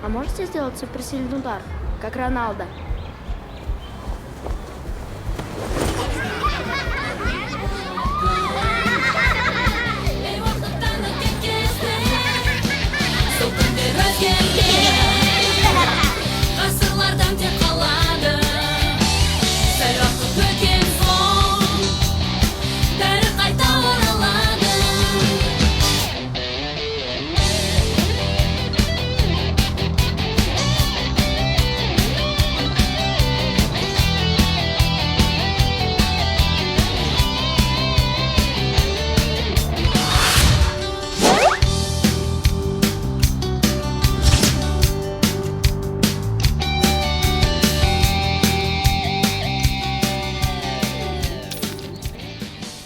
А можете сделать суперсильный удар, как Роналдо?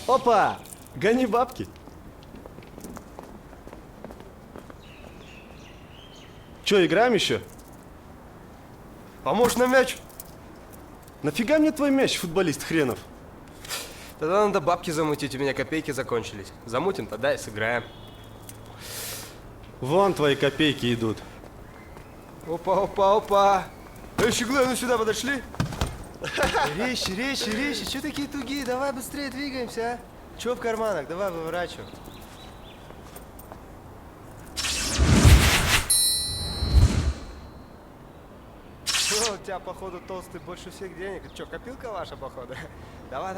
Опа! Гони бабки. Че, играем еще? А может на мяч? Нафига мне твой мяч, футболист хренов? Тогда надо бабки замутить, у меня копейки закончились. Замутим, тогда и сыграем. Вон твои копейки идут. Опа, опа, опа. Эй, щеглы, ну сюда подошли. Резче, че такие тугие? Давай быстрее двигаемся, а? Че в карманах? Давай выворачивай. О, у тебя, походу, толстый больше всех денег. Че, копилка ваша, походу? Давай,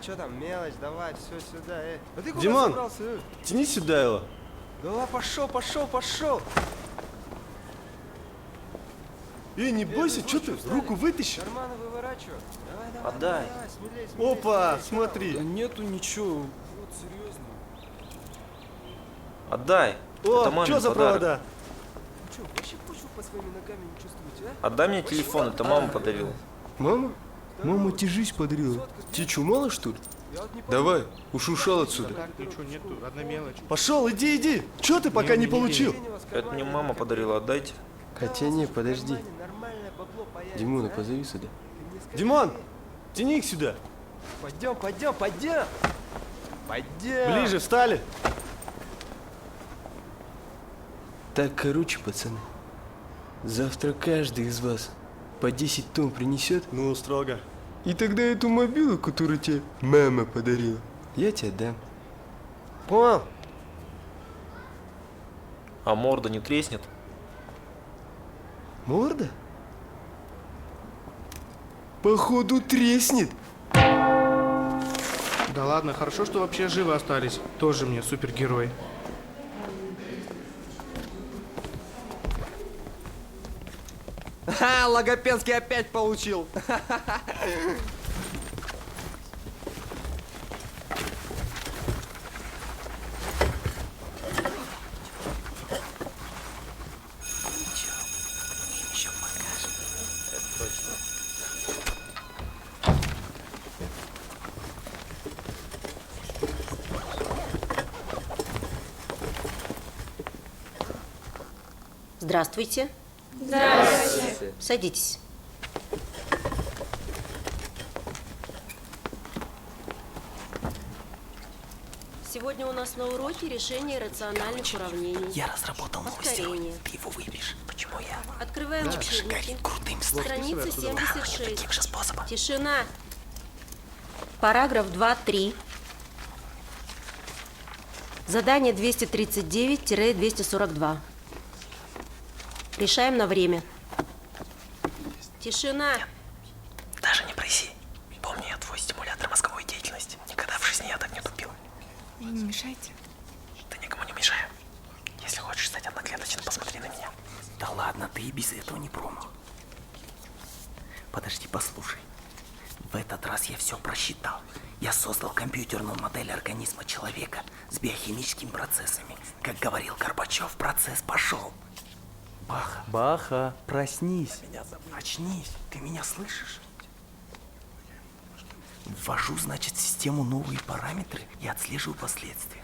что там, мелочь, давай, все сюда, А ты куда Димон, собрался? тяни сюда его. Давай, пошел. Не бойся, ну что ты? Руку вытащи. Карманы выворачивай. Давай, Отдай. смелей, Опа, смелей. смотри. Да нету ничего. Вот, серьезно. Отдай. Это О, мамин что за подарок. провода? Вы что, вообще почву по своими ногами не чувствуете, а? Отдай мне телефон, это мама подарила. Мама? Мама тебе жизнь подарила. Тебе что, мало, что ли? Я вот не Давай, уж ушел отсюда. Так, ничего нету, одна мелочь. Пошел, иди. Че ты пока не получил? Это мне мама подарила, отдайте. Хотя не, подожди. Нормальное бабло появится, Димона, а? позови сюда. Димон, тяни их сюда. Пойдем. Ближе, встали. Так, короче, пацаны. Завтра каждый из вас по 10 тонн принесет. Ну, строго. И тогда эту мобилу, которую тебе мама подарила, я тебе дам. Понял? А морда не треснет? Морда? Походу треснет. Да ладно, хорошо, что вообще живы остались. Тоже мне супергерой. Ха, Логопедский опять получил. Здравствуйте. Здравствуйте. Садитесь. Сегодня у нас на уроке решение рациональных уравнений. Я разработал новый стероид. Ты его выпьешь. Почему я? Открываем учебники. Крутым Страница Каким 76. же способом? Тишина. Параграф 2.3. Задание 239-242. Решаем на время. Тишина. Даже не проси. Помни, я твой стимулятор мозговой деятельности. Никогда в жизни я так не тупил. Не мешайте. Ты никому не мешаю. Если хочешь стать одноклеточным, посмотри на меня. Да ладно, ты и без этого не промах. Подожди, послушай. В этот раз я все просчитал. Я создал компьютерную модель организма человека с биохимическими процессами. Как говорил Горбачев, процесс пошел. Баха, проснись. Очнись, ты меня слышишь? Ввожу, значит, в систему новые параметры и отслеживаю последствия.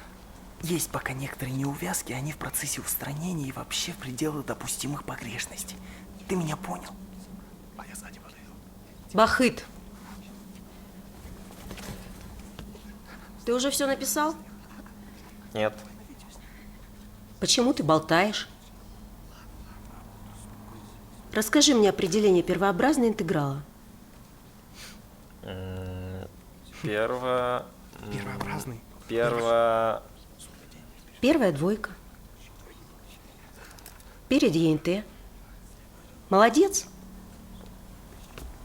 Есть пока некоторые неувязки, они в процессе устранения и вообще в пределах допустимых погрешностей. Ты меня понял? Бахыт. Ты уже все написал? Нет. Почему ты болтаешь? Расскажи мне определение первообразной интеграла. Первообразный. Первая двойка. Перед ЕНТ. Молодец.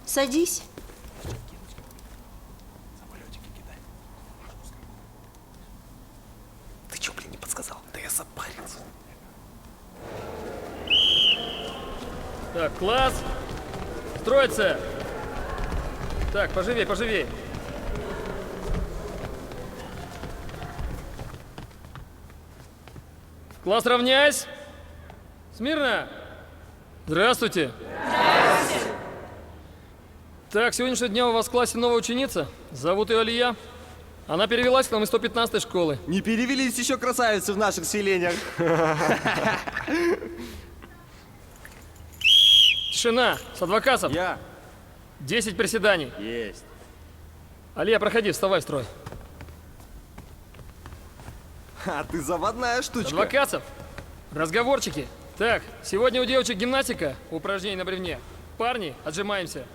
Садись. Ты чё, блин, не подсказал? Да я запарился. Так, класс. Строится. Так, поживей, поживей. Класс, равняйсь. Смирно. Здравствуйте. Здравствуйте. Так, с сегодняшнего дня у вас в классе новая ученица. Зовут ее Алия. Она перевелась к нам из 115-й школы. Не перевелись еще красавицы в наших селениях. Тишина. С адвокатов. Я. 10 приседаний. Есть. Алия, проходи, вставай в строй. А ты заводная штучка. Адвокатов. Разговорчики. Так, сегодня у девочек гимнастика, упражнений на бревне. Парни, отжимаемся.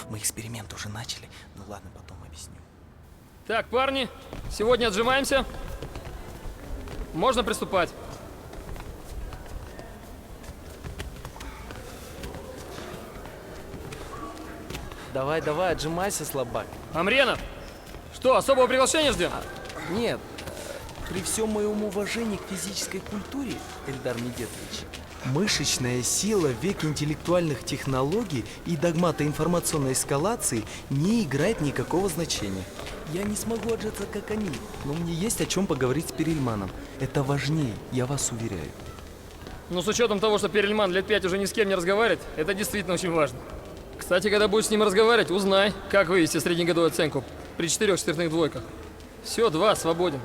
Мы эксперимент уже начали. Ну ладно, потом объясню. Так, парни, сегодня отжимаемся. Можно приступать. Давай, давай, отжимайся, слабак. Амренов, что, особого приглашения ждем? Нет, при всем моем уважении к физической культуре, Эльдар Медетович, мышечная сила в век интеллектуальных технологий и догмата информационной эскалации не играет никакого значения. Я не смогу отжаться, как они, но мне есть о чем поговорить с Перельманом. Это важнее, я вас уверяю. Ну, с учетом того, что Перельман лет 5 уже ни с кем не разговаривает, это действительно очень важно. Кстати, когда будешь с ним разговаривать, узнай, как вывести среднегодовую оценку при 4 четвертных двойках. Все, 2, свободен.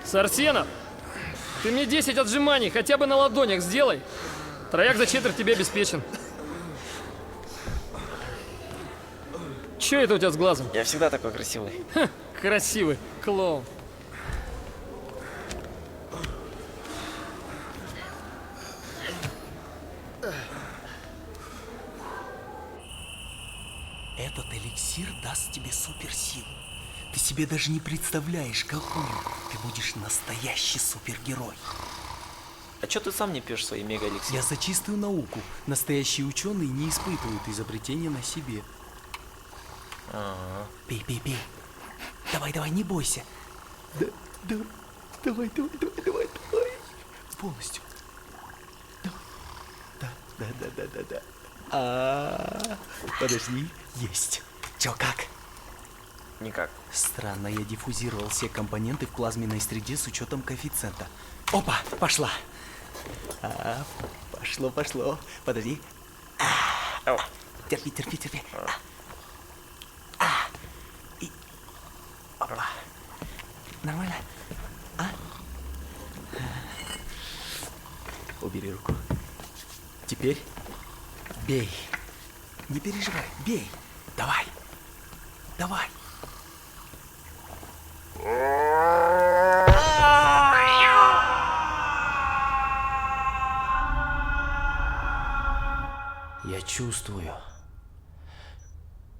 Сарсенов, ты мне 10 отжиманий хотя бы на ладонях сделай. Трояк за четверть тебе обеспечен. Че это у тебя с глазом? Я всегда такой красивый. Ха, красивый клоун. Этот эликсир даст тебе суперсилу. Ты себе даже не представляешь, какую. Ты будешь настоящий супергерой. А чё ты сам не пьешь свои мега-эликсиры? Я за чистую науку. Настоящие ученые не испытывают изобретения на себе. Пей, пей, пей. Давай, давай, не бойся. Давай. Полностью. Да. Подожди. Есть. Чё, как? Никак. Странно, я диффузировал все компоненты в плазменной среде с учетом коэффициента. Опа, пошла. Пошло. Подожди. Терпи. И... Опа. Нормально? Убери руку. Теперь бей. Не переживай, бей. Давай. Я чувствую,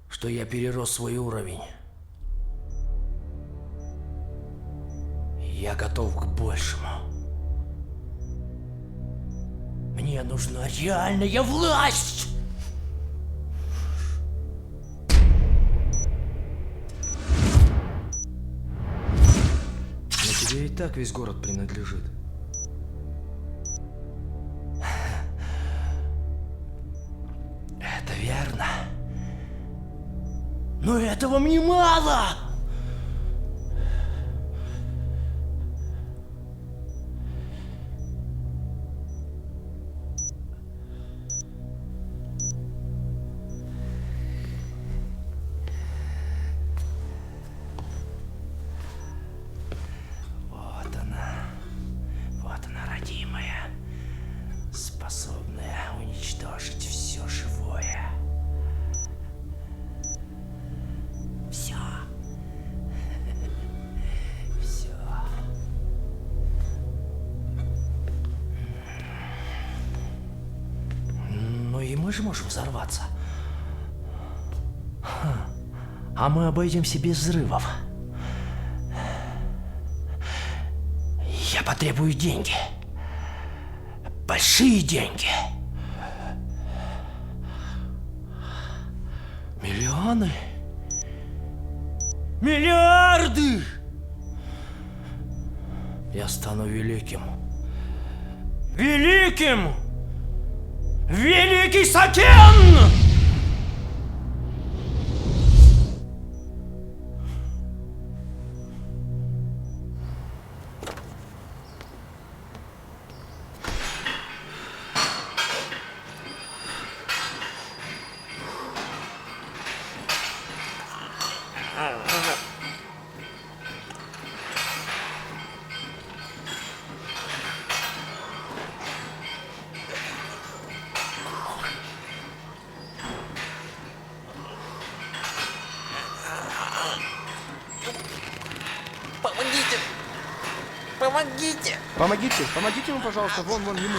что я перерос свой уровень. Я готов к большему. Мне нужна реальная власть! Но тебе и так весь город принадлежит. Это верно. Но этого мне мало! Вот она, родимая. мы же можем взорваться. А мы обойдемся без взрывов. Я потребую деньги. Большие деньги. Миллионы. Миллиарды. Я стану великим. Великим! Великий Сакен! Помогите! Помогите ему, пожалуйста, вон ему.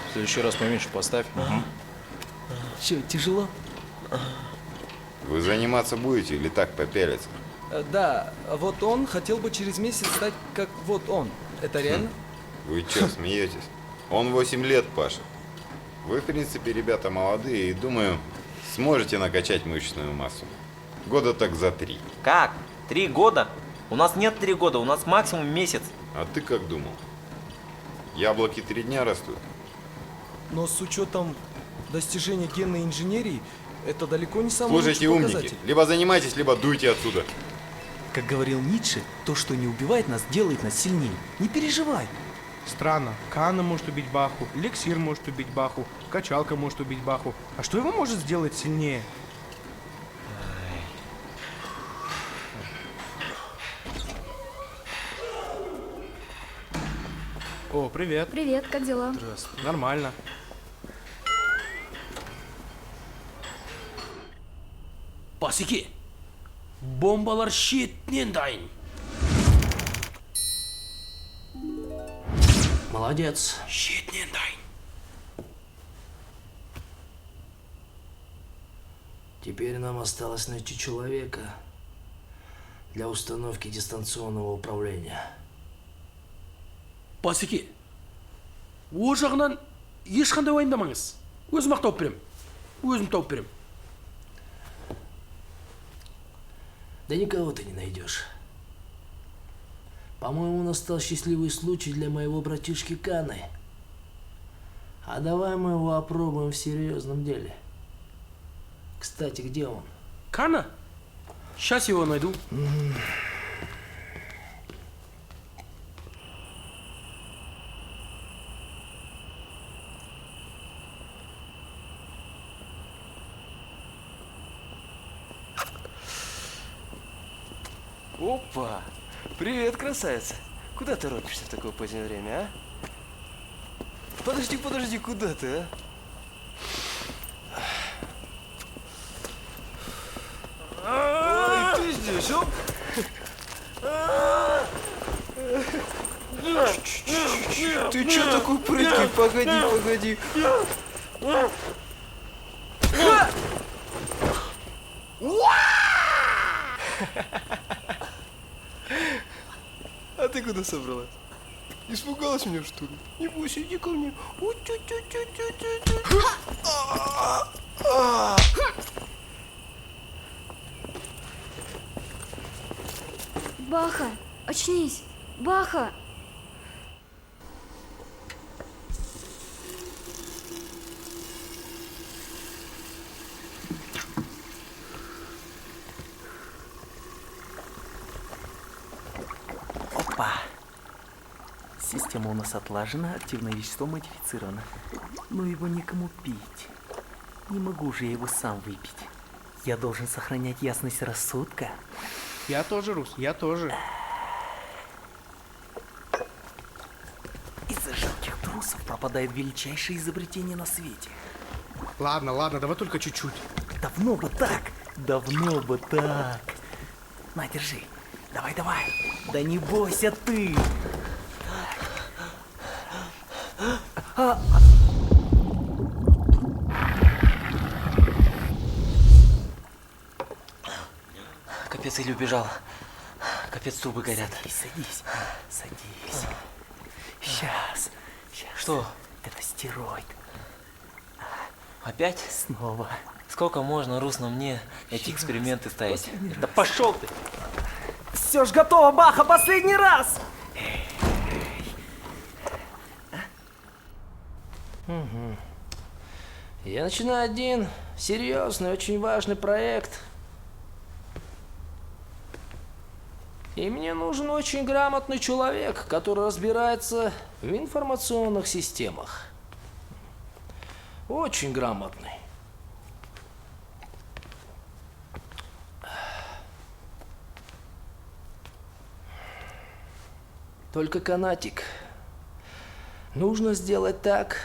В следующий раз поменьше поставь. Че, тяжело? Вы заниматься будете или так попялиться? Да, вот он хотел бы через месяц стать как вот он. Это реально? Вы что, смеетесь? Он 8 лет пашет. Вы, в принципе, ребята молодые и, думаю, сможете накачать мышечную массу. Года так за 3. Как? 3 года? У нас нет 3 года, у нас максимум месяц. А ты как думал? Яблоки 3 дня растут. Но с учетом достижения генной инженерии, это далеко не самый Слушайте, лучший умники, показатель. либо занимайтесь, либо дуйте отсюда. Как говорил Ницше, то, что не убивает нас, делает нас сильнее. Не переживай. Странно. Канна может убить Баху, эликсир может убить Баху, качалка может убить Баху. А что его может сделать сильнее? О, привет. Привет, как дела? Нормально. Басеке, бомбалар шетінен дайын. Молодец. Шетінен дайын. Теперь нам осталось найти человека для установки дистанционного управления. Басеке, о жағынан ешқандай уайымдамаңыз. Өзім-ақ тауып берем. Өзім тауып берем. Да никого ты не найдешь. По-моему, настал счастливый случай для моего братишки Каны. А давай мы его опробуем в серьезном деле. Кстати, где он? Кана? Сейчас его найду. Опа! Привет, красавица! Куда ты торопишься в такое позднее время, а? Подожди, куда ты, а? Ой, ты здесь, оп! Ты чё такой прыткий? Погоди. А ты куда собралась? Испугалась меня, что ли? Не бойся, иди ко мне. Баха, очнись! Баха! Опа! Система у нас отлажена, активное вещество модифицировано. Но его некому пить. Не могу же я его сам выпить. Я должен сохранять ясность рассудка. Я тоже, Рус, я тоже. Из-за жалких трусов пропадает величайшее изобретение на свете. Ладно, давай только чуть-чуть. Давно бы так! На, держи. Давай, давай. Да не бойся ты. Капец, Илью убежал. Капец, трубы горят. Садись. Сейчас. Что? Это стероид. Опять? Снова. Сколько можно, Рус, на мне эти эксперименты ставить? Да пошел ты! Все ж готово, Баха, последний раз! Я начинаю один серьезный, очень важный проект. И мне нужен очень грамотный человек, который разбирается в информационных системах. Очень грамотный. Только, Канатик, нужно сделать так,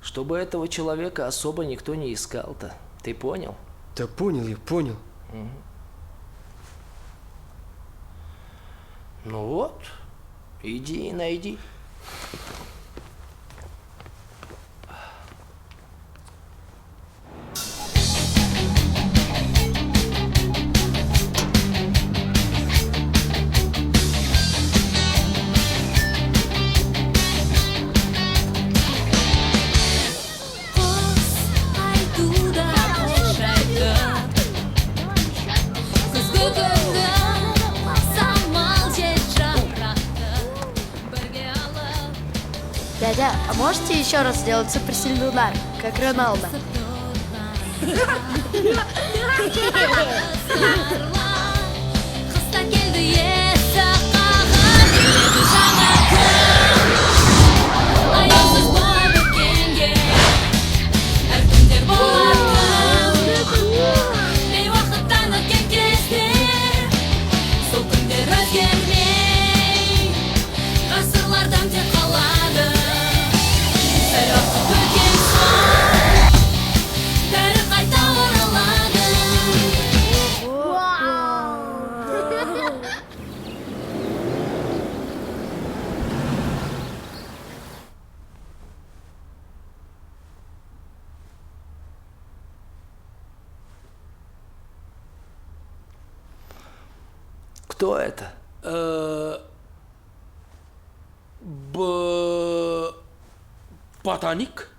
чтобы этого человека особо никто не искал-то. Ты понял? Да понял я, понял. Ну вот, иди и найди. Дядя, а можете еще раз сделать суперсильный удар, как Роналдо? Кто это? Ботаник?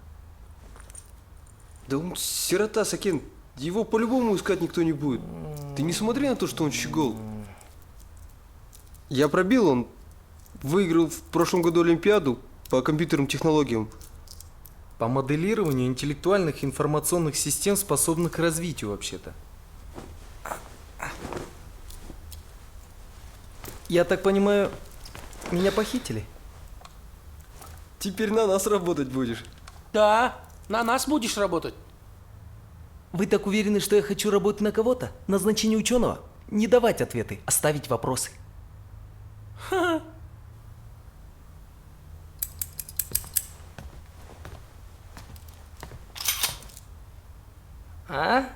Да он сирота, Сакен. Его по-любому искать никто не будет. Ты не смотри на то, что он щегол. Я пробил, он выиграл в прошлом году Олимпиаду по компьютерным технологиям. По моделированию интеллектуальных информационных систем, способных к развитию, вообще-то. Я так понимаю, меня похитили? Теперь на нас работать будешь. Да, на нас будешь работать. Вы так уверены, что я хочу работать на кого-то? Назначение ученого? Не давать ответы, а ставить вопросы. А?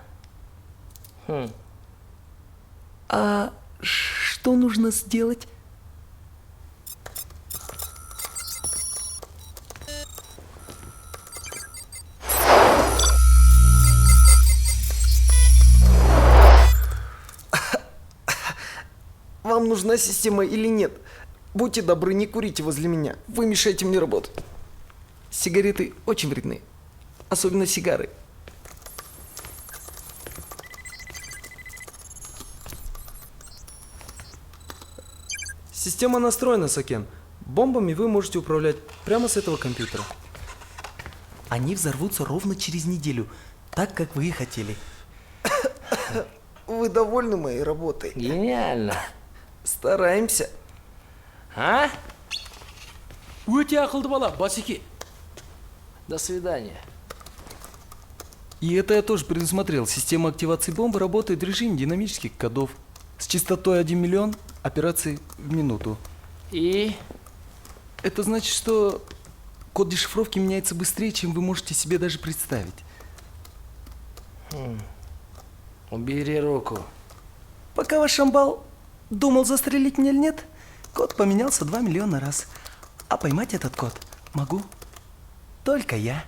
А что нужно сделать? Вам нужна система или нет? Будьте добры, не курите возле меня. Вы мешаете мне работать. Сигареты очень вредны. Особенно сигары. Система настроена, Сакен. Бомбами вы можете управлять прямо с этого компьютера. Они взорвутся ровно через неделю, так, как вы и хотели. Вы довольны моей работой? Гениально. Стараемся. А? Өте ақылды бала, Басеке. До свидания. И это я тоже предусмотрел. Система активации бомбы работает в режиме динамических кодов. С частотой 1 миллион операций в минуту. И? Это значит, что код дешифровки меняется быстрее, чем вы можете себе даже представить. Убери руку. Пока ваш амбал Думал, застрелить меня или нет? Код поменялся 2 миллиона раз. А поймать этот код могу только я.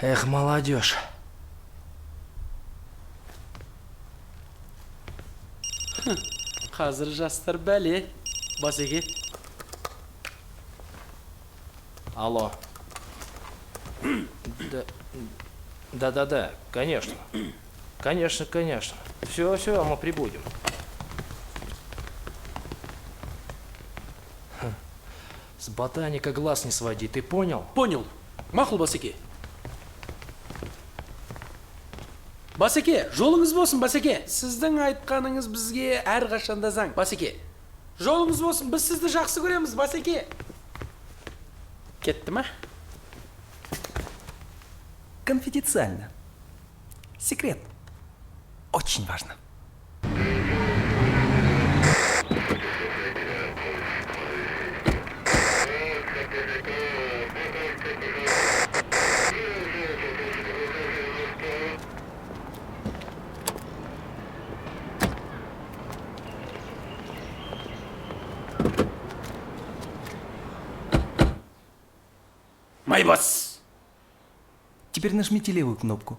Эх, молодежь. Hazır jastlar bәле. Басеке. Алло. Да, конечно. Конечно. Все, мы прибудем. С ботаника глаз не своди, ты понял? Понял. Мақұл Басеке. Басеке, жолыңыз болсын Басеке. Сіздің айтқаныңыз бізге әрқашанда заң. Басеке. Жолыңыз болсын, біз сізді жақсы көреміз Басеке. Кетті ма? Конфиденциально. Секрет. Очень важно. Майбас! Теперь нажмите левую кнопку.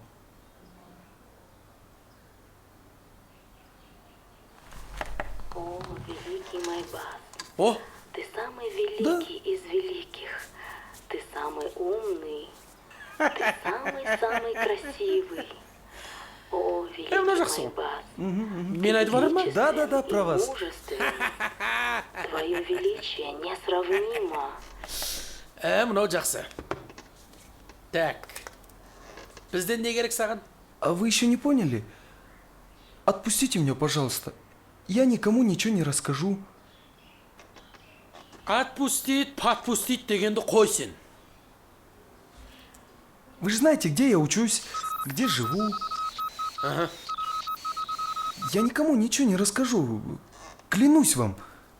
О, великий Майбас. О! Ты самый великий из великих. Ты самый умный. Ты самый-самый красивый. О, великий Майбас. Мен айтып барым ма? Да, про вас. Твое величие несравнимо. Мынау жақсы. Так. Бізден не керек саған? А вы еще не поняли? Отпустите меня, пожалуйста. Я никому ничего не расскажу. Отпустит, подпустит дегенді қой сен. Вы же знаете, где я учусь, где живу. Ага. Я никому ничего не расскажу. Клянусь вам.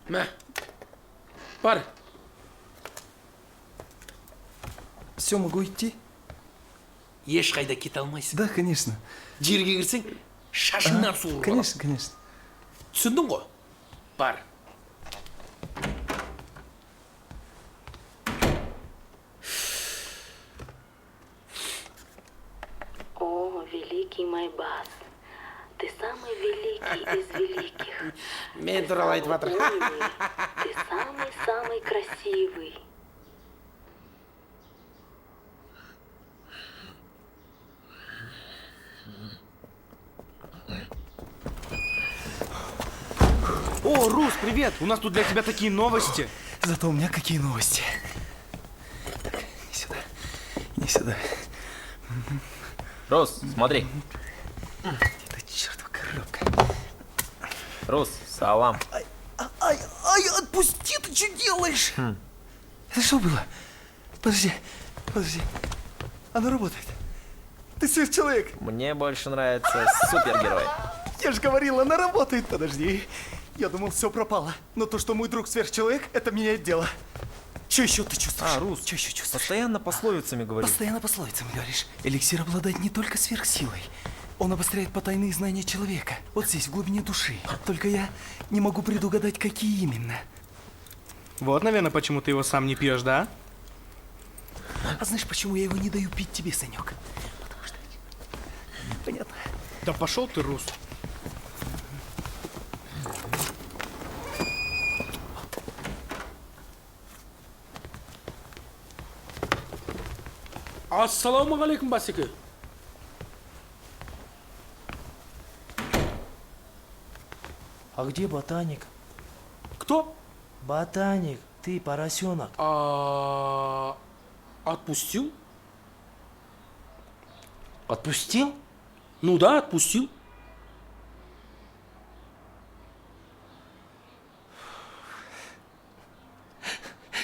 Мә. Бар. Все, могу идти? Ешқайда кете алмайсың. Да, конечно. Жерге кірсең, шашыңнан суырып алам. Конечно. Түсіндің ғой? Бар. О, великий Майбас. Ты самый великий из великих. Мен туралы айтып жатыр. Ты самый-самый красивый. О, Рус, привет! У нас тут для тебя такие новости. Зато у меня какие новости. Так, иди сюда. Рус, смотри. Это чертова коробка. Рус, салам. Ай, отпусти, ты что делаешь? Это что было? Подожди. Оно работает. Ты сверхчеловек. Мне больше нравится супергерой. Я же говорил, она работает. Подожди. Я думал, все пропало. Но то, что мой друг сверхчеловек, это меняет дело. Что еще ты чувствуешь? Рус, что еще чувствуешь? Постоянно пословицами говоришь. Постоянно пословицами говоришь. Эликсир обладает не только сверхсилой. Он обостряет потайные знания человека. Вот здесь, в глубине души. Только я не могу предугадать, какие именно. Вот, наверное, почему ты его сам не пьешь, да? А знаешь, почему я его не даю пить тебе, Санек? Потому что... Понятно. Да пошел ты, Рус. Ассалаумағалейкум, Басеке. А где ботаник? Кто? Ботаник, ты поросенок. Отпустил? Отпустил? Ну да, отпустил.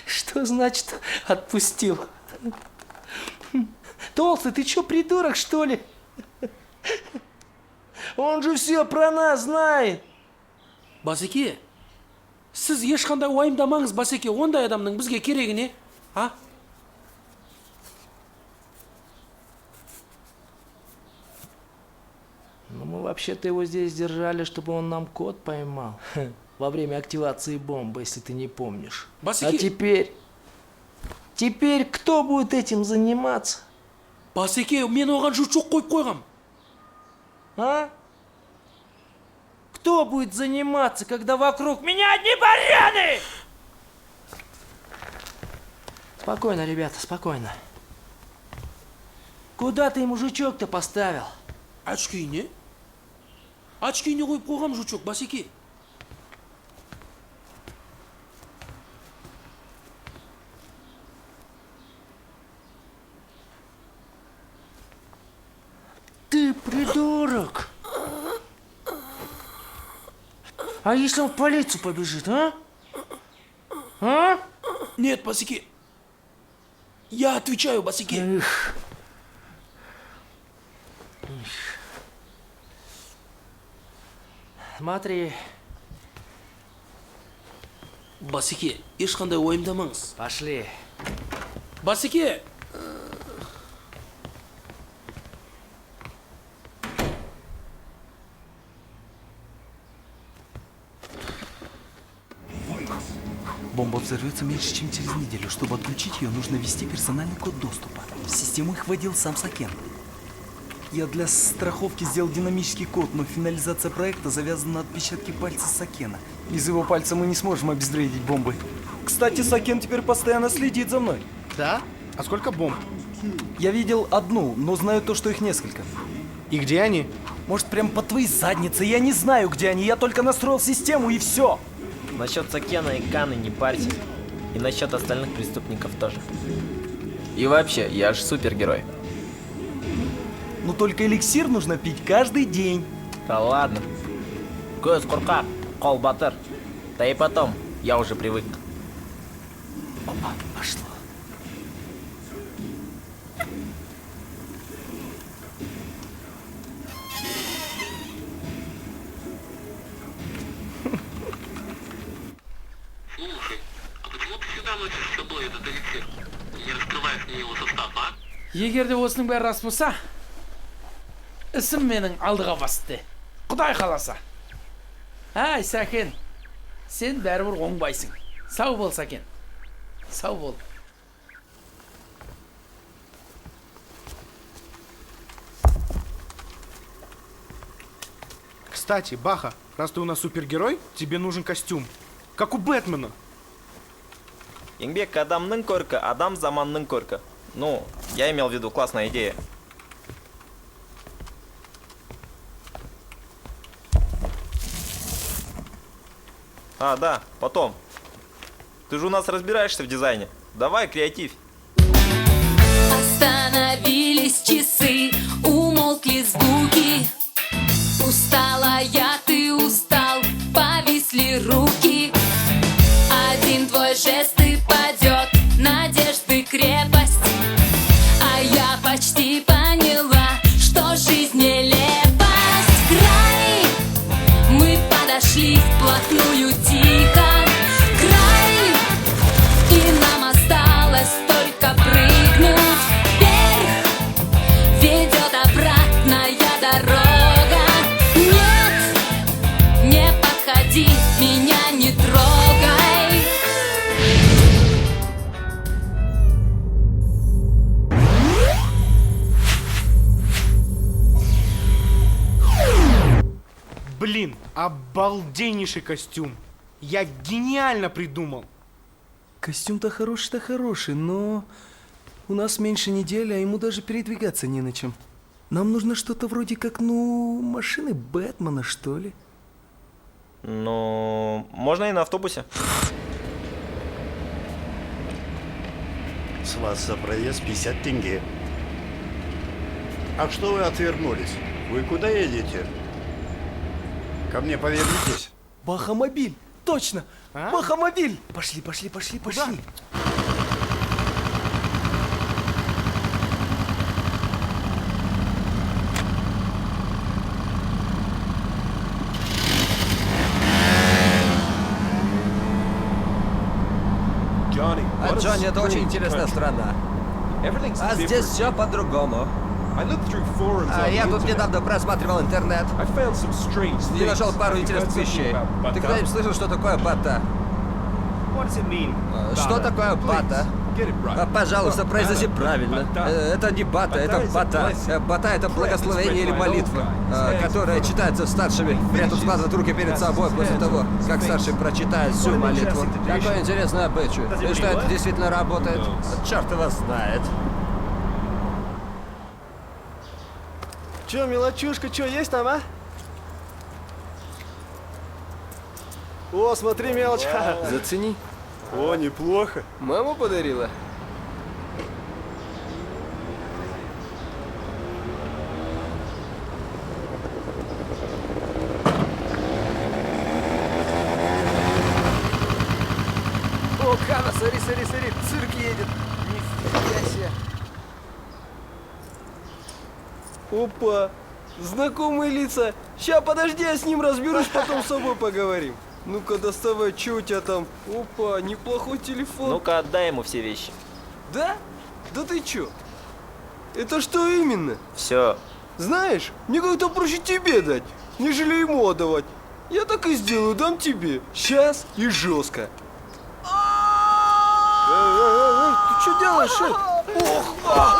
Что значит отпустил? Толстый, ты чё, придурок, что ли? Он же все про нас знает. Басеке, сіз ешқандай уайымдамаңыз, Басеке, ондай адамның бізге керегі не? А? вообще-то его здесь держали, чтобы он нам код поймал. Во время активации бомбы, если ты не помнишь. Басеке. А теперь кто будет этим заниматься? Басеке, мен оған жучок қойып қойғам. А? Кто будет заниматься, когда вокруг меня одни бараны? Спокойно, ребята, спокойно. Куда ты мужичок-то поставил? Очкине? Очкине қойып қойғам жучок, Басеке. Ты придурок! А если он в полицию побежит, а? А? Нет, Басеке. Я отвечаю, Басеке. Смотри. Басеке, ешқандай ойымдамаңыз. Пошли. Басеке. Бомба взорвется меньше, чем через неделю. Чтобы отключить ее, нужно ввести персональный код доступа. В систему их вводил сам Сакен. Я для страховки сделал динамический код, но финализация проекта завязана на отпечатке пальца Сакена. Без его пальца мы не сможем обезвредить бомбы. Кстати, Сакен теперь постоянно следит за мной. Да? А сколько бомб? Я видел одну, но знаю то, что их несколько. И где они? Может, прям по твоей заднице? Я не знаю, где они. Я только настроил систему и все. Насчет Сакена и Каны не парься. И насчет остальных преступников тоже. И вообще, я ж супергерой. Но только эликсир нужно пить каждый день. Да ладно. Көз куркак, кол батыр. Да и потом, я уже привык. Опа, пошло. Слушай, а почему ты всегда носишь с собой этот эликсир? Не раскрываешь мне его состав, а? Егер де осының бәрі рас болса, ісім менің алдыға басты. Құдай қаласа. Ай, Сакен, сен бәрібір оңбайсың. Сау бол, Сакен. Сау бол. Кстати, Баха, раз ты у нас супергерой, тебе нужен костюм. Как у Бэтмена. Еңбек адамның көркі, адам заманның көркі. Ну, я имел в виду, классная идея. А, да, потом. Ты же у нас разбираешься в дизайне. Давай, креатив. Остановились часы, умолкли звуки. Устала я, ты устал, повисли руки. Один твой жест и падет надежды крепость. А я почти поняла, что жизнь нелепость. Край, мы подошли вплотную тихо. Край, и нам осталось только прыгнуть вверх. Ведет обратная дорога. Нет, не подходи, меня не трогай. Блин, обалденнейший костюм. Я гениально придумал. Костюм-то хороший, но у нас меньше недели, а ему даже передвигаться не на чем. Нам нужно что-то вроде как, машины Бэтмена, что ли? Ну, можно и на автобусе. С вас за проезд 50 тенге. А что вы отвернулись? Вы куда едете? Ко мне повернитесь. Бахамобиль! Точно! А? Бахамобиль! Пошли. Джонни, это очень интересная страна. А здесь все по-другому. Я тут недавно просматривал интернет и нашел пару интересных вещей. Ты когда-нибудь слышал, что такое бата? Что такое бата? Пожалуйста, произноси правильно. Это не бата, это бата. Бата — это благословение или молитва, которая читается старшими, при этом складывают руки перед собой после того, как старший прочитает всю молитву. Какой интересный обычай. И что это действительно работает? Черт его знает. Чё, мелочушка, чё, есть там, а? О, смотри, мелочь. Зацени. О, неплохо. Мама подарила. О, Кана, смотри, цирк едет. Нифига себе. Опа, знакомые лица. Ща, подожди, я с ним разберусь, потом с собой поговорим. Ну-ка, доставай, что у тебя там? Опа, неплохой телефон. Ну-ка, отдай ему все вещи. Да? Да ты чё? Это что именно? Все. Знаешь, мне как-то проще тебе дать, нежели ему отдавать. Я так и сделаю, дам тебе. Сейчас и жестко. Ты что делаешь? Ох!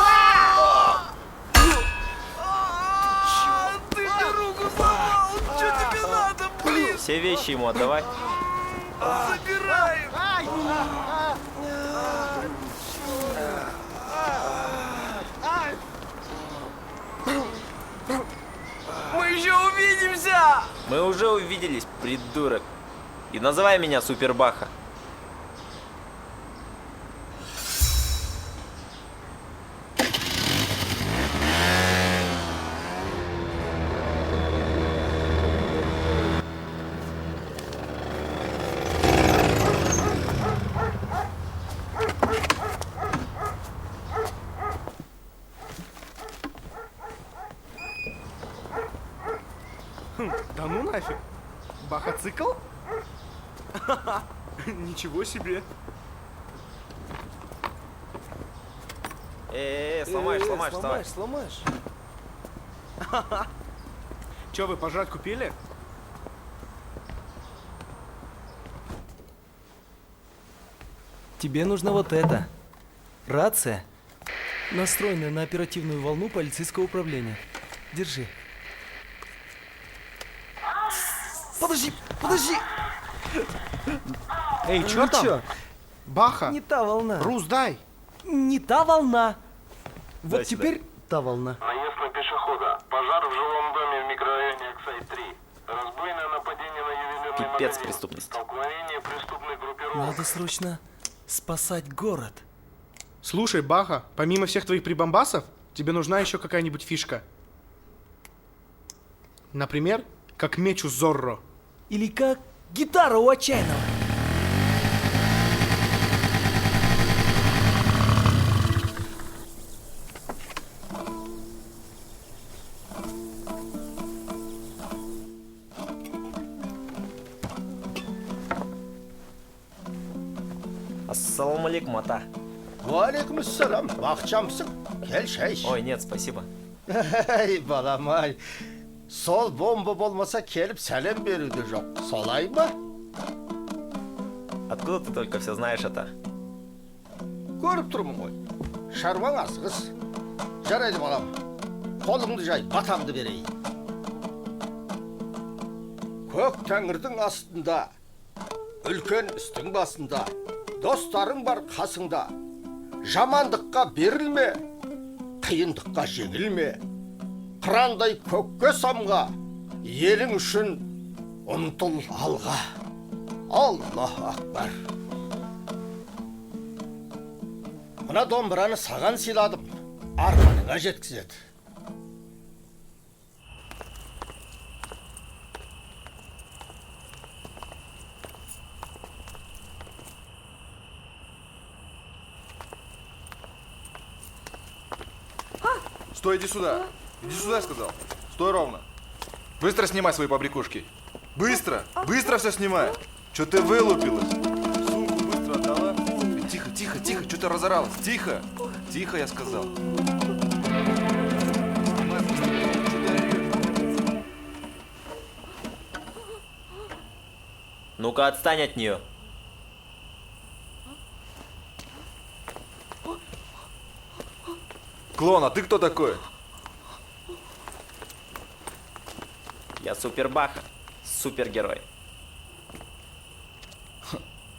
Ты мне руку сломал! Что тебе надо, блин? Все вещи ему отдавай. Забираем! Мы еще увидимся! Мы уже увиделись, придурок. И называй меня Супербаха. Да ну нафиг. Бахацикл? Ничего себе. Сломаешь. Че, вы пожрать купили? Тебе нужно вот это. Рация, настроенная на оперативную волну полицейского управления. Держи. Подожди! Эй, чё там? Чё? Баха. Не та волна. Рус, дай. Не та волна. Вот Дай теперь та волна. Наезд на пешехода. Пожар в жилом доме в микрорайоне Оксай-3. Разбойное нападение на ювелирный Пипец магазин. преступность. Столкновение преступной группировки. Надо срочно спасать город. Слушай, Баха, помимо всех твоих прибамбасов, тебе нужна еще какая-нибудь фишка. Например, как меч у Зорро. Или как гитара у отчаянного. Ассаламу алейкум, ата. Уалейкумассалам. Бақытжанбысың? Кел шай іш. Ой, нет, спасибо. Ай, балам ай. Сол бомба болмаса келіп сәлем беруді жоқ. Солай ма? Откуда ты только все знаешь, ата? Көріп тұрмын ғой. Шаруаң асығыс. Жарайды балам. Қолыңды жай, батамды берейін. Көк тәңірдің астында, үлкен істің басында, достарың бар қасыңда. Жамандыққа берілме, қиындыққа жеңілме. Қырандай көкке самға, елің үшін ұмтыл алға. Аллаху акбар. Мына домбыраны саған сыйладым, арманыңа жеткізеді. Стой, иди сюда. Иди сюда, я сказал. Стой ровно. Быстро снимай свои побрякушки. Быстро! Быстро все снимай! Че ты вылупилась? Сумку быстро отдала. Тихо, тихо, тихо, что ты разоралась? Тихо! Тихо, я сказал. Ну-ка, отстань от нее. Клон, а ты кто такой? Я Супербаха, супергерой.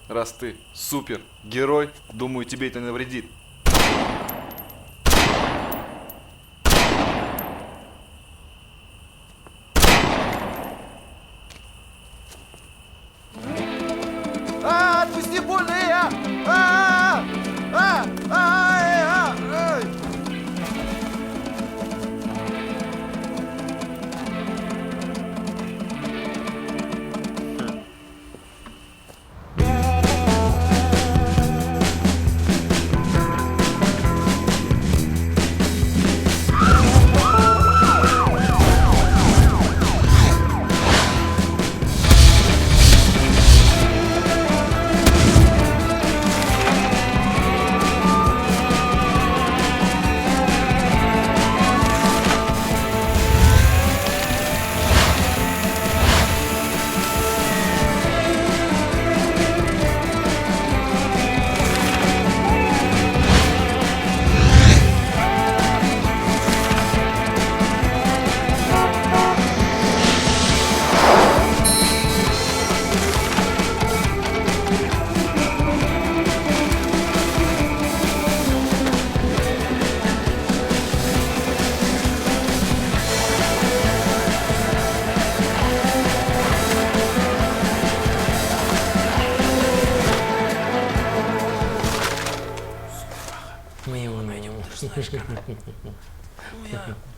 Раз ты супер герой, думаю, тебе это не навредит. Отпусти, больно!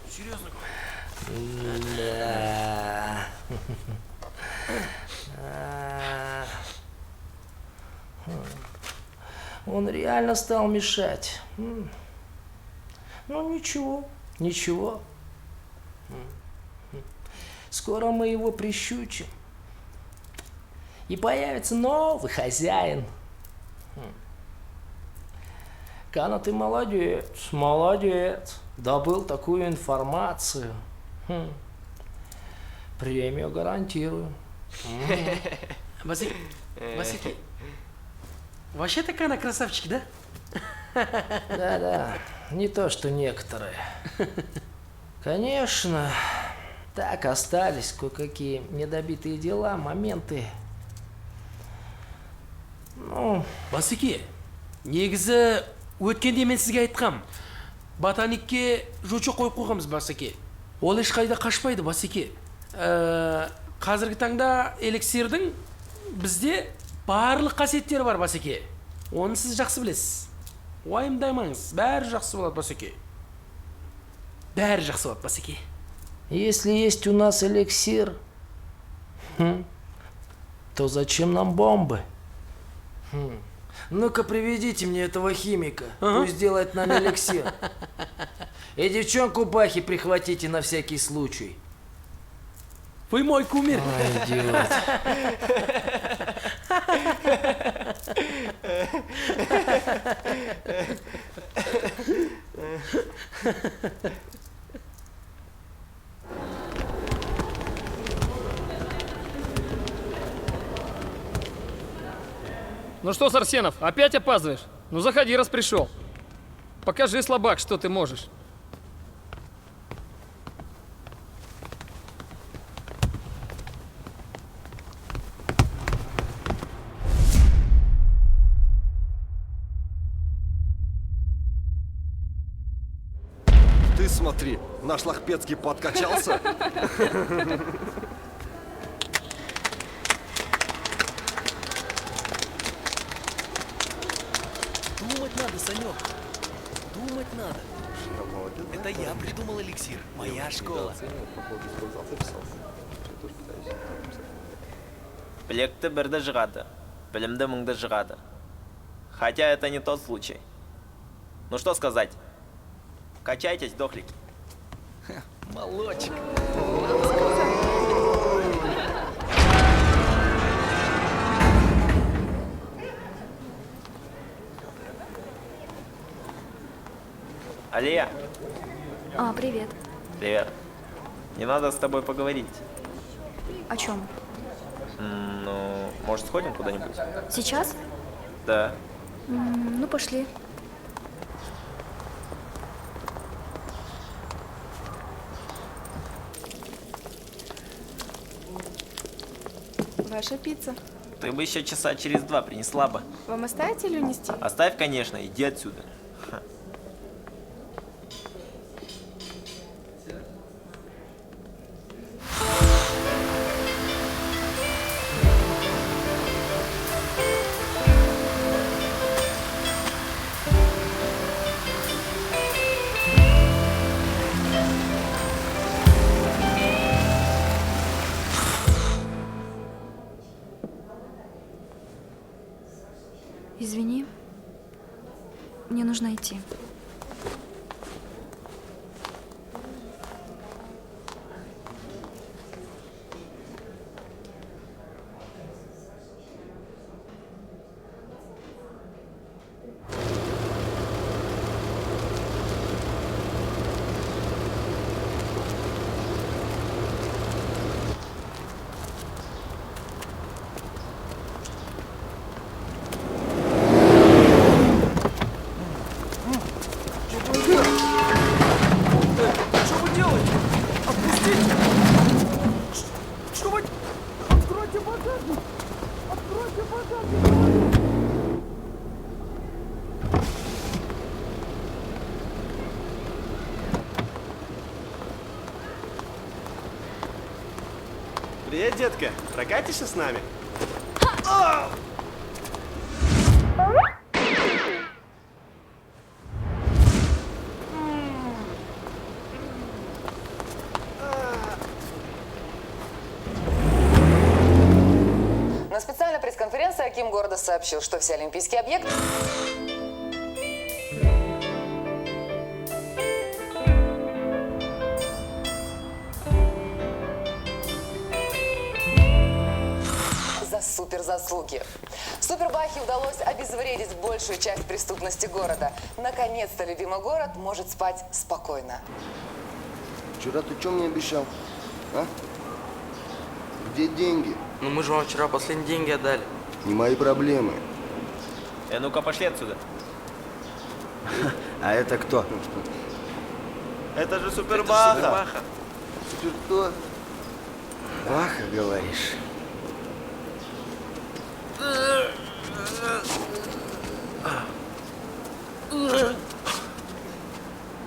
Серьезно Он реально стал мешать. Ну ничего, ничего. Скоро мы его прищучим. И появится новый хозяин. Кана, ты молодец, молодец. Добыл такую информацию. Премию гарантирую. Басики, вообще-то Кана красавчик, да? Да-да, не то что некоторые. Конечно, так остались кое-какие недобитые дела, моменты. Ну, Басики, негізі өткенде мен сізге айтқам. Ботаникке жучу қойып қойғанбыз, Басики. Ол ешқайда қашпайды, Басики. Қазіргі таңда эликсирдің бізде барлық қасиеттері бар, Басики. Оны сіз жақсы білесіз. Уайымдаймаңыз, бәрі жақсы болады, Басики. Бәрі жақсы болады, Басики. если есть у нас эликсир, то зачем нам бомбы? Ну-ка, приведите мне этого химика. Пусть делает нам эликсир. И девчонку Бахи прихватите на всякий случай. Вы мой кумир. Ой, идиот. Ну что, Сарсенов, опять опаздываешь? Ну заходи, раз пришел. Покажи, слабак, что ты можешь. Ты смотри, наш Лохпецкий подкачался. Думать надо, Санек. Думать надо. Это я придумал эликсир. Моя школа. Білекті бірді жығады, білімді мыңды жығады. Хотя это не тот случай. Ну что сказать? Качайтесь, дохлики. Молодчик. Алия, А, привет. Привет. Мне надо с тобой поговорить. О чем? Ну, может, сходим куда-нибудь? Сейчас? Да. Ну, пошли. Ваша пицца. Ты бы еще часа через 2 принесла бы. Вам оставить или унести? Оставь, конечно, иди отсюда. Ха. Извини. Мне нужно идти. Привет, детка. Прокатишься с нами? На специальной пресс-конференции аким города сообщил, что все олимпийские объекты... за суперзаслуги. Супербахе удалось обезвредить большую часть преступности города. Наконец-то любимый город может спать спокойно. Вчера ты что мне обещал? А? Где деньги? Ну мы же вам вчера последние деньги отдали. Не мои проблемы. Ну-ка, пошли отсюда. А это кто? Это же Супербаха. Супербаха. Супер кто? Баха, говоришь?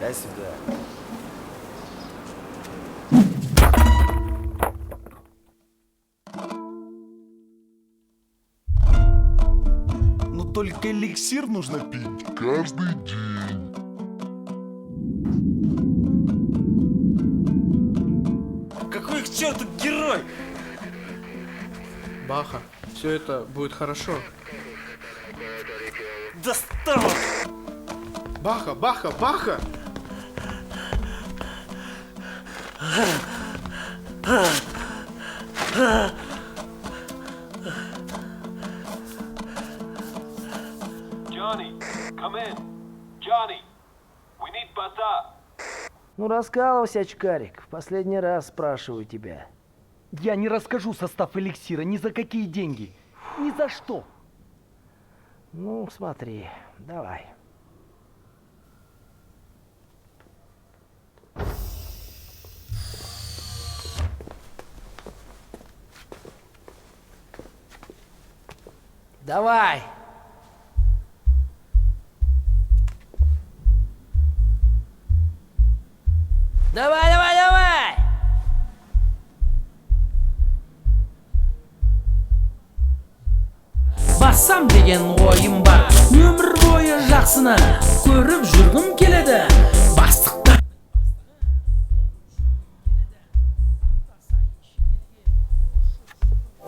Дай сюда. Но только эликсир нужно пить каждый день. Какой к черту герой? Баха, все это будет хорошо. Достал! Баха, Баха, Баха! Johnny, come in. Johnny, we need bata. Ну, раскалывайся, очкарик. В последний раз спрашиваю тебя. Я не расскажу состав эликсира ни за какие деньги. Ни за что. Ну, смотри, давай. Давай! Давай, давай, давай! Bassam degan o'yim bor. Umr bo'yi yaxshini ko'rib yurgim keladi. Bastıqda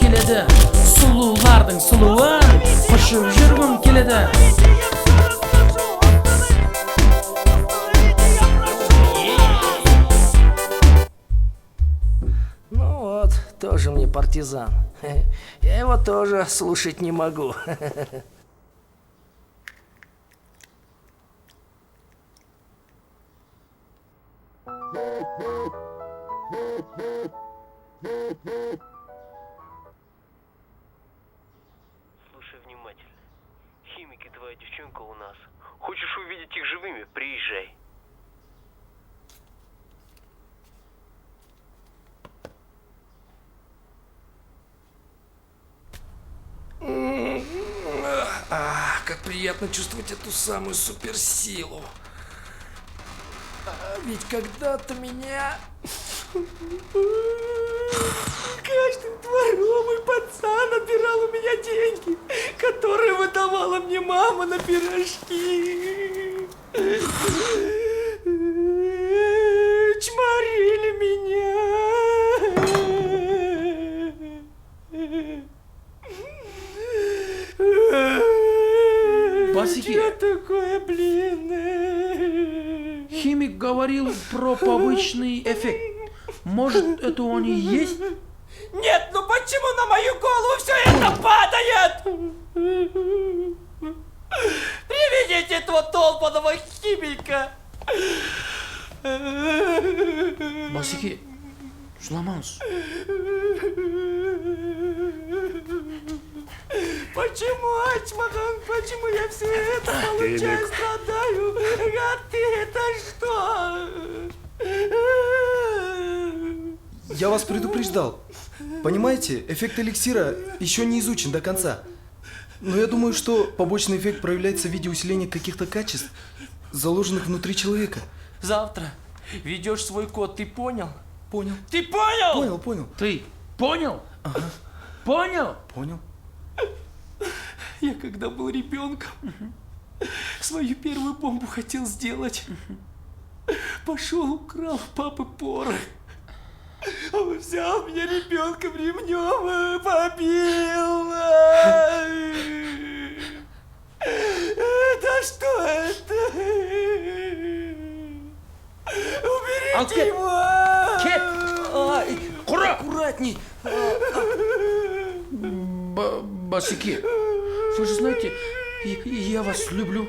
keladi. Sulularning suluvi qo'shib yurgim keladi. Ну вот, тоже мне партизан. Я его тоже слушать не могу. Слушай внимательно. Химик и твоя девчонка у нас. Хочешь увидеть их живыми? Приезжай. Как приятно чувствовать эту самую суперсилу. Ведь когда-то меня... Каждым дворовый пацан отбирал у меня деньги, которые выдавала мне мама на пирожки. Чморили меня. Басики. Что такое, блин? Химик говорил про повышенный эффект. Может, это он и есть? Нет, ну почему на мою голову все это падает? Приведите этого долбаного химика. Басики, сломался. Почему, Ачмахан, почему я все это получаю, страдаю? А ты это что? Я вас предупреждал. Понимаете, эффект эликсира еще не изучен до конца. Но я думаю, что побочный эффект проявляется в виде усиления каких-то качеств, заложенных внутри человека. Завтра ведешь свой код, ты понял? Понял. Ты понял? Понял. Ты понял? Ага. Понял? Понял. Я когда был ребенком, свою первую бомбу хотел сделать. Пошел, украл папы порох. Он взял меня ребенком ремнем и побил. Это что это? Уберите его! Аккуратней! Басики, вы же знаете, я вас люблю.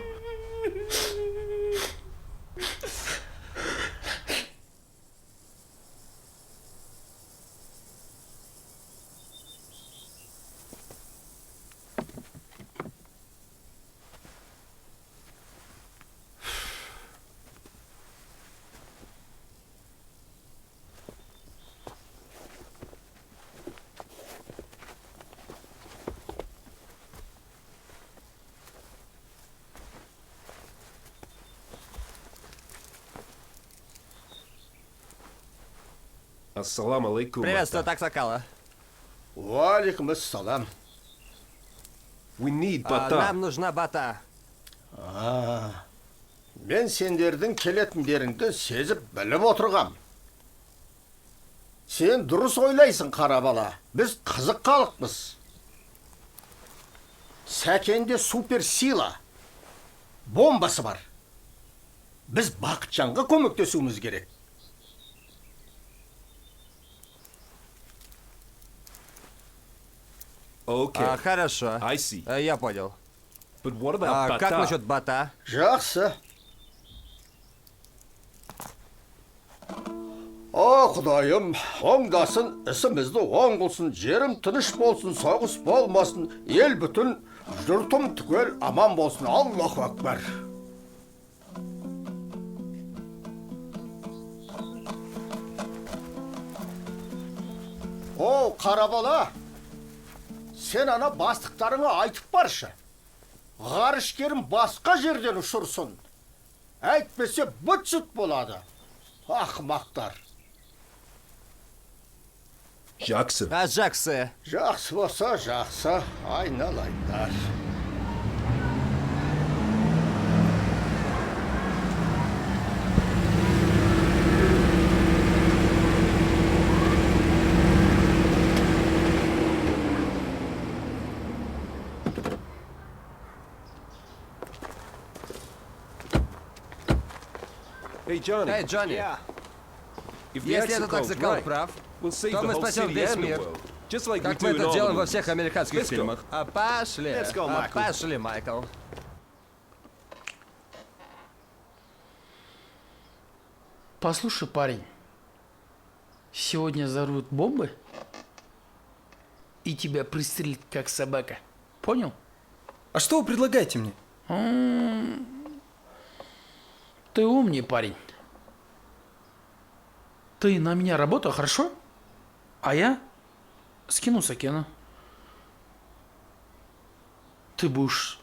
Ассаламу алейкум. Приветствую, Таксакала. Валикум ассалам. We need bata. Нам нужна бата. Мен сендердің келетіндеріңді сезіп біліп отырғам. Сен дұрыс ойлайсың, қара бала. Біз қызық халықпыз. Сәкенде суперсила, бомбасы бар. Біз Бақытжанға көмектесуіміз керек. Okay. Хорошо. I see. Я понял. But what about bata? Как насчет бата? Жақсы. О, Құдайым, оңдасын, ісімізді оң қылсын, жерім тыныш болсын, соғыс болмасын, ел бүтін, жұртым түгел аман болсын. Аллаху акбар. О, қара бала, сен ана бастықтарыңа айтып баршы. Ғарышкерім басқа жерден ұшырсын. Әйтпесе бұт-жұт болады. Ақымақтар. Жақсы. Жақсы. Жақсы болса, жақсы. Айналайындар. Hey, Johnny. Эй, Джонни. Если этот Таксакал прав, то мы спасем весь мир. Как мы это делаем во всех американских фильмах. Пошли. Пошли, Майкл. Послушай, парень, Сегодня взорвут бомбы и тебя пристрелят как собака. Понял? А что вы предлагаете мне? Ты умный парень. Ты на меня работай, хорошо? А я скину Сакена. Ты будешь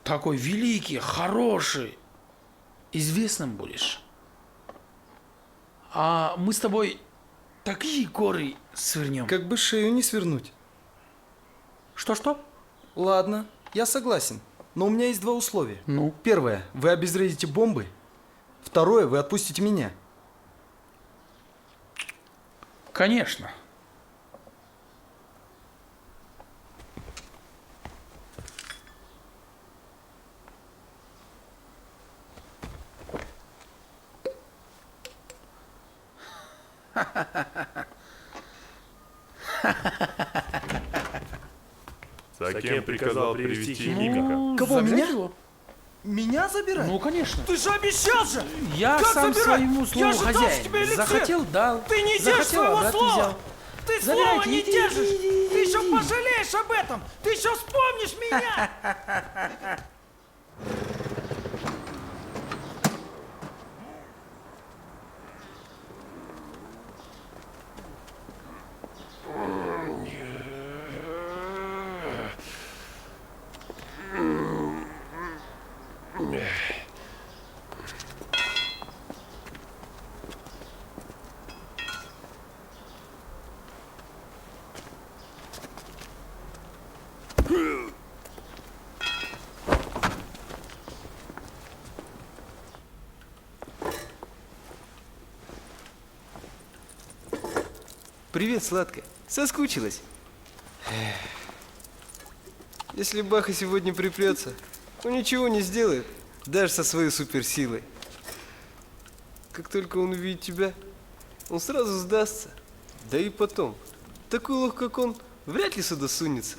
такой великий, хороший, известным будешь. А мы с тобой такие горы свернем. Как бы шею не свернуть. Что-что? Ладно, я согласен. Но у меня есть два условия. Ну? Первое, вы обезвредите бомбы. Второе, вы отпустите меня. Конечно. Сакен приказал привести химика. Кого, меня? Меня забирать? Ну, конечно. Ты же обещал же! Я как сам забирать? своему слову Я же дал хозяин. тебе эликсир! Захотел, дал. Ты не Захотел, держишь своего обратно слова! взял. Ты Забирайте, слова не иди, держишь! иди, иди, Ты еще иди. пожалеешь об этом! Ты еще вспомнишь меня! Привет, сладкая. Соскучилась? Если Баха сегодня припрется, он ничего не сделает, даже со своей суперсилой. Как только он увидит тебя, он сразу сдастся. Да и потом, такой лох, как он, вряд ли сюда сунется.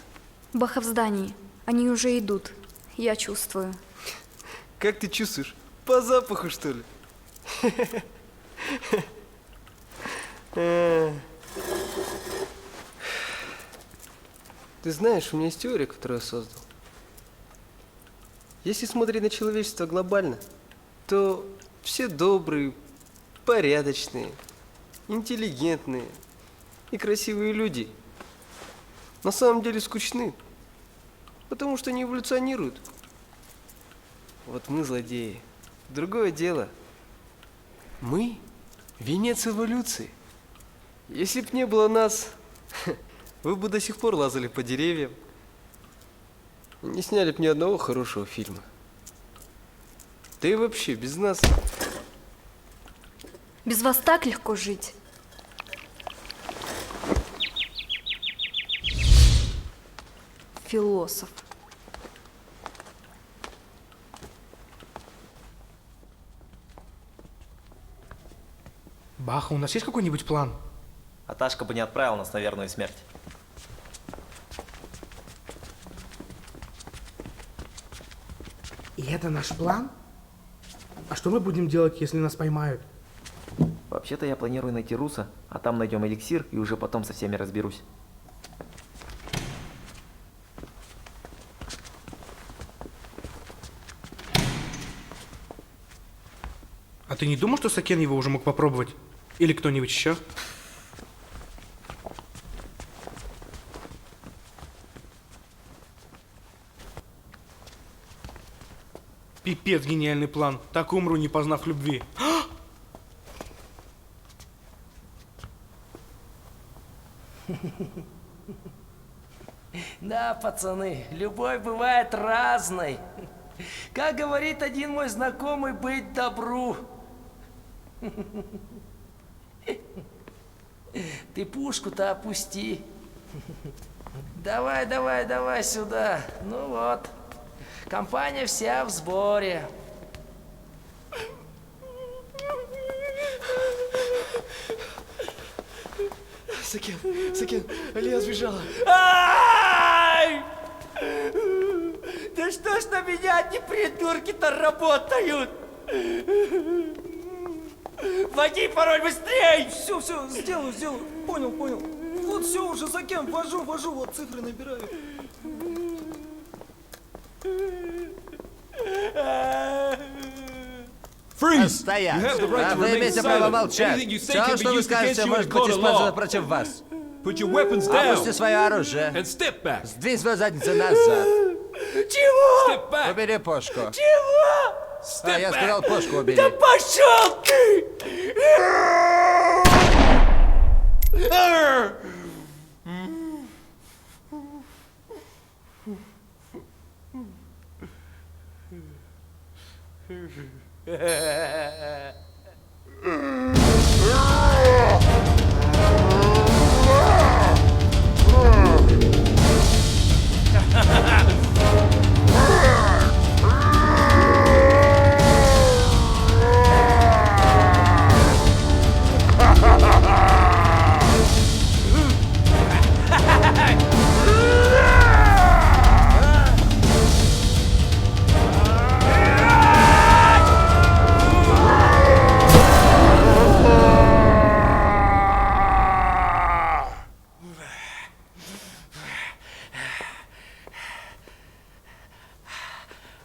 Баха в здании. Они уже идут. Я чувствую. Как ты чувствуешь? По запаху, что ли? Ты знаешь, у меня есть теория, которую я создал. Если смотреть на человечество глобально, то все добрые, порядочные, интеллигентные и красивые люди на самом деле скучны, потому что не эволюционируют. Вот мы злодеи. Другое дело. Мы – венец эволюции. Если б не было нас, вы бы до сих пор лазали по деревьям. Не сняли б ни одного хорошего фильма. Да и вообще, без нас... Без вас так легко жить. Философ. Баха, у нас есть какой-нибудь план? Аташка бы не отправил нас на верную смерть. И это наш план? А что мы будем делать, если нас поймают? Вообще-то я планирую найти Руса, а там найдем эликсир и уже потом со всеми разберусь. А ты не думал, что Сакен его уже мог попробовать? Или кто-нибудь еще? Пипец гениальный план. Так умру, не познав любви. Да, пацаны, любовь бывает разной. Как говорит один мой знакомый, быть добру. Ты пушку-то опусти. Давай, давай, давай сюда. Ну вот. Компания вся в сборе. Сакен, Алия сбежала. Ай! Да что ж на меня одни придурки-то работают? Вводи пароль быстрей! Все, сделаю. Понял. Вот все, уже за кем ввожу, вот цифры набираю. Стоять! Вы имеете право молчать. Все, что вы скажете, может быть использовано против вас. Опусти свое оружие. Сдвинь свою задницу назад. Чего? Убери пушку. Чего? Я сказал, пушку убери. Да пошел ты!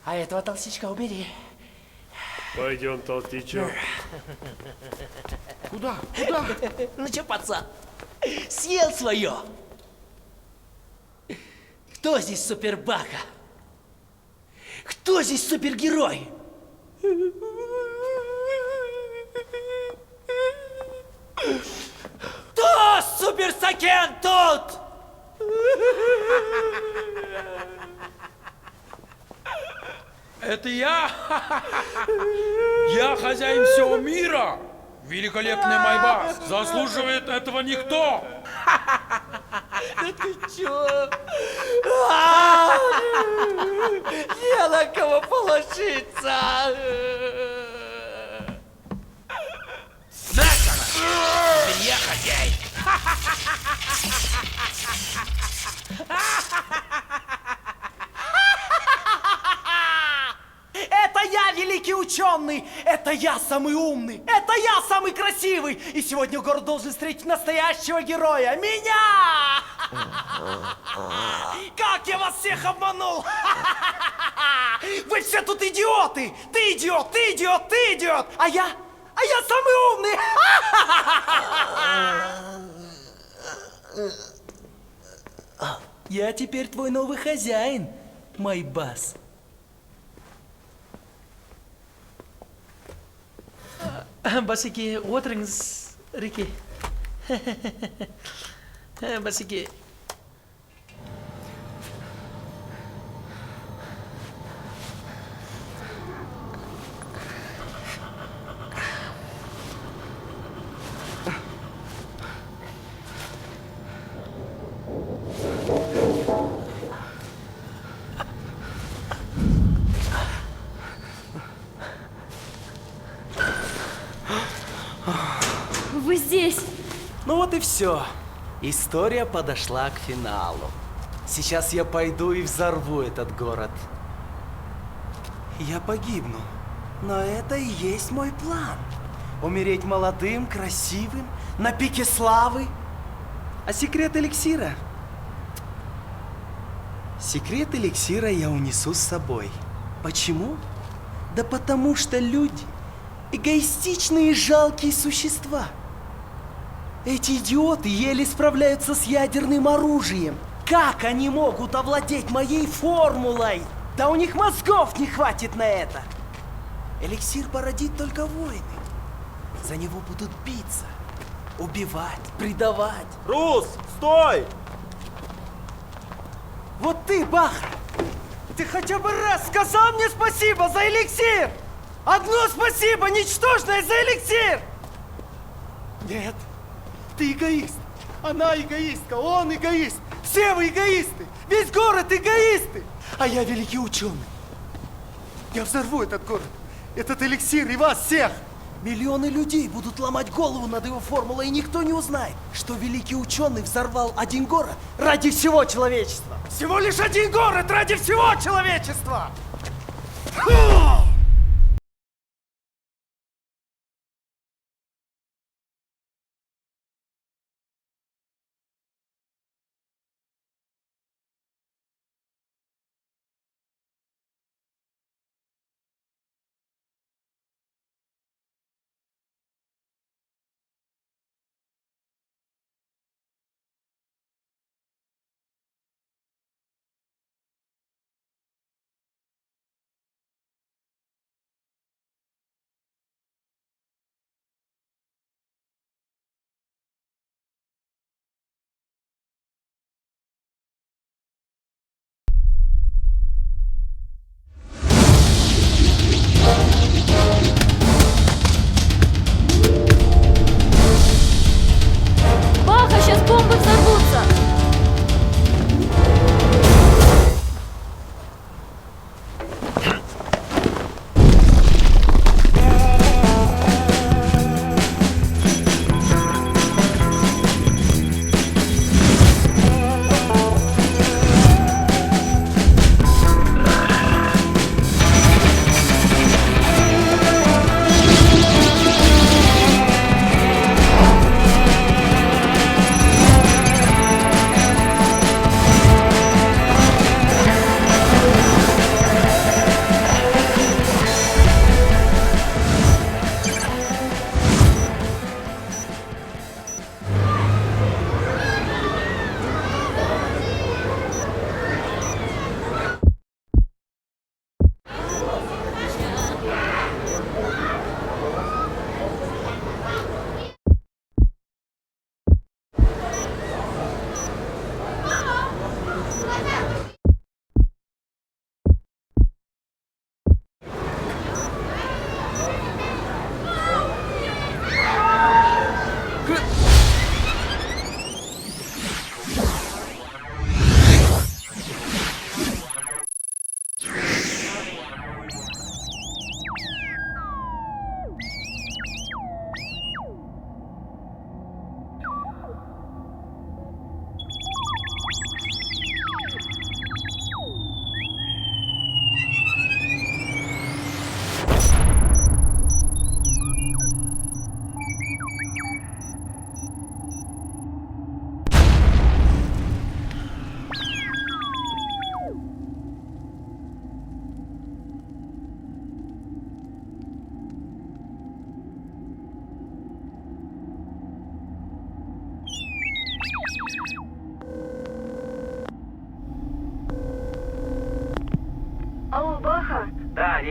А этого толстячка убери. Пойдем, толстячок. Куда? Ну что, пацан, съел свое? Кто здесь супербака? Кто здесь супергерой? Кто суперсакен тут? Это я? Я хозяин всего мира. Великолепный Майбас. Заслуживает этого никто. Да ты чё? Не на кого положиться. Накана! Теперь я хозяин. Это я великий ученый! Это я самый умный! Это я самый красивый! И сегодня город должен встретить настоящего героя! Меня! Как я вас всех обманул! Вы все тут идиоты! Ты идиот! Ты идиот! Ты идиот! А я самый умный! Я теперь твой новый хозяин, Майбас. Басеке, отырыңыз, Рике. Басеке. Вы здесь. Ну вот и все. История подошла к финалу. Сейчас я пойду и взорву этот город. Я погибну. Но это и есть мой план. Умереть молодым, красивым, на пике славы. А секрет эликсира? Секрет эликсира я унесу с собой. Почему? Да потому что люди эгоистичные и жалкие существа. Эти идиоты еле справляются с ядерным оружием. Как они могут овладеть моей формулой? Да у них мозгов не хватит на это. Эликсир породит только войны. За него будут биться, убивать, предавать. Рус, стой! Вот ты, Баха, ты хотя бы раз сказал мне спасибо за эликсир? Одно спасибо, ничтожное, за эликсир! Нет, ты эгоист. Она эгоистка, он эгоист. Все вы эгоисты. Весь город эгоисты. А я великий ученый. Я взорву этот город, этот эликсир и вас всех. Миллионы людей будут ломать голову над его формулой, и никто не узнает, что великий ученый взорвал один город ради всего человечества. Всего лишь один город ради всего человечества. Фу!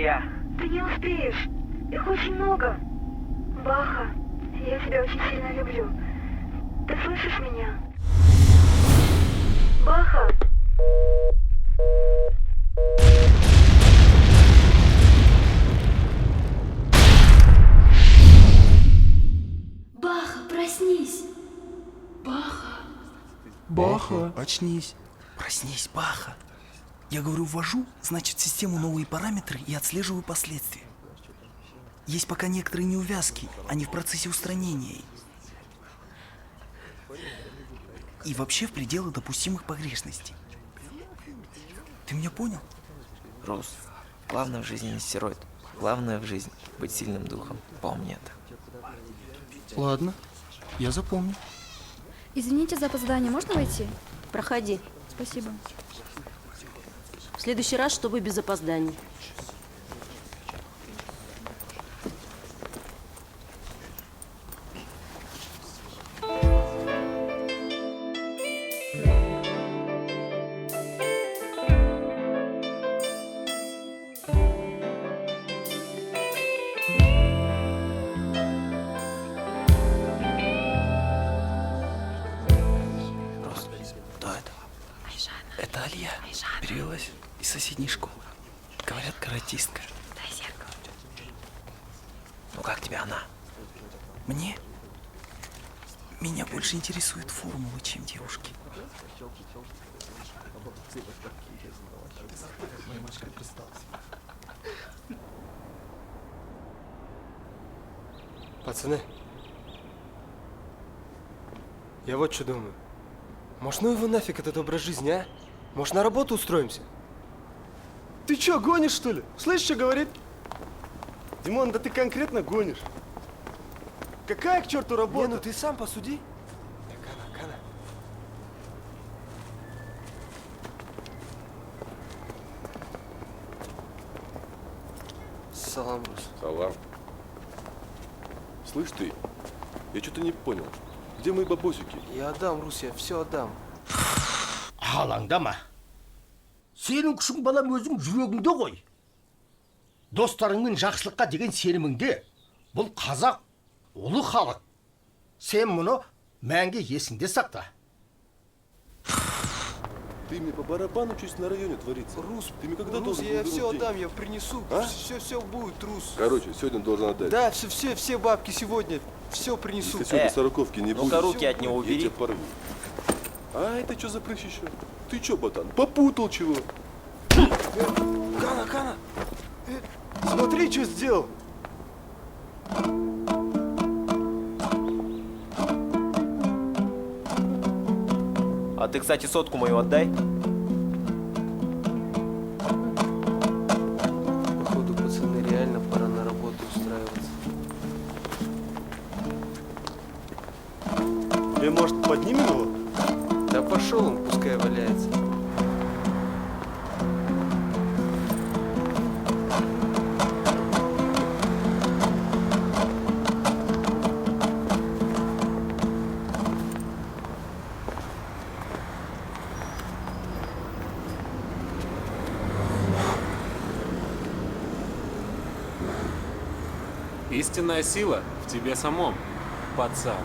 нельзя. Ты не успеешь. Их очень много. Баха, я тебя очень сильно люблю. Ты слышишь меня? Баха! Баха, проснись! Баха! Баха. Очнись. Проснись, Баха. Я говорю, ввожу, значит, в систему новые параметры и отслеживаю последствия. Есть пока некоторые неувязки, они в процессе устранения. И вообще в пределах допустимых погрешностей. Ты меня понял? Рус, главное в жизни не стероид. Главное в жизни быть сильным духом. Помни это. Ладно, я запомню. Извините за опоздание, можно войти? Проходи. Спасибо. В следующий раз, чтобы без опозданий. Кто это? Это Алия. Перевелась из соседней школы. Говорят, каратистка. Дай зеркало. Ну как тебе она? Мне? Меня больше интересуют формулы, чем девушки. Пацаны, я вот что думаю. Может, ну его нафиг этот образ жизни, а? Может, на работу устроимся? Ты чё, гонишь, что ли? Слышишь, что говорит? Димон, да ты конкретно гонишь. Какая к черту работа? Не, ну ты сам посуди. Кана. Салам, Рус. Салам. Слышь ты, я что-то не понял. Где мои бабосики? Я отдам, Рус, я все отдам. Алаңдама. Сенің күшің балам өзің жүрегіңде ғой. Достарыңның жақсылыққа деген сеніміңде. Бұл қазақ ұлы халық. Сен мұны мәңгі есіңде сақта. Ты мне по барабану что на районе творится. Рус, ты мне когда Рус, должен я был все вернуть отдам, деньги? я принесу. А? Все будет, Рус. Короче, сегодня должен отдать. Да, все бабки сегодня, все принесу. Если сегодня сороковки не будет, ну-ка руки от него я убери. тебя порву. А это что за прыщ еще? Ты что, ботан, попутал чего? Кана! Смотри, что сделал. А ты, кстати, сотку мою отдай. Походу, пацаны, реально пора на работу устраиваться. Или, может, поднимем его? Да пошел он, пускай валяется. Истинная сила в тебе самом, пацан.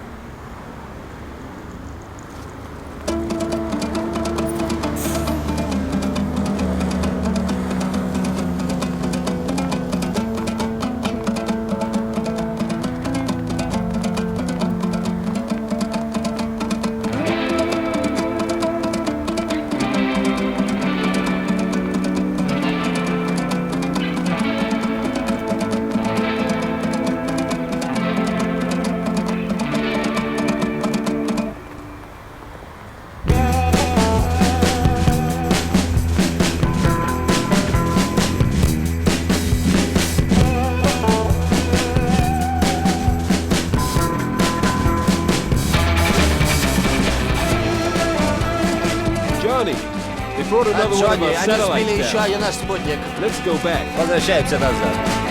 Джонни, мы сбили еще один наш спутник. Возвращаемся назад.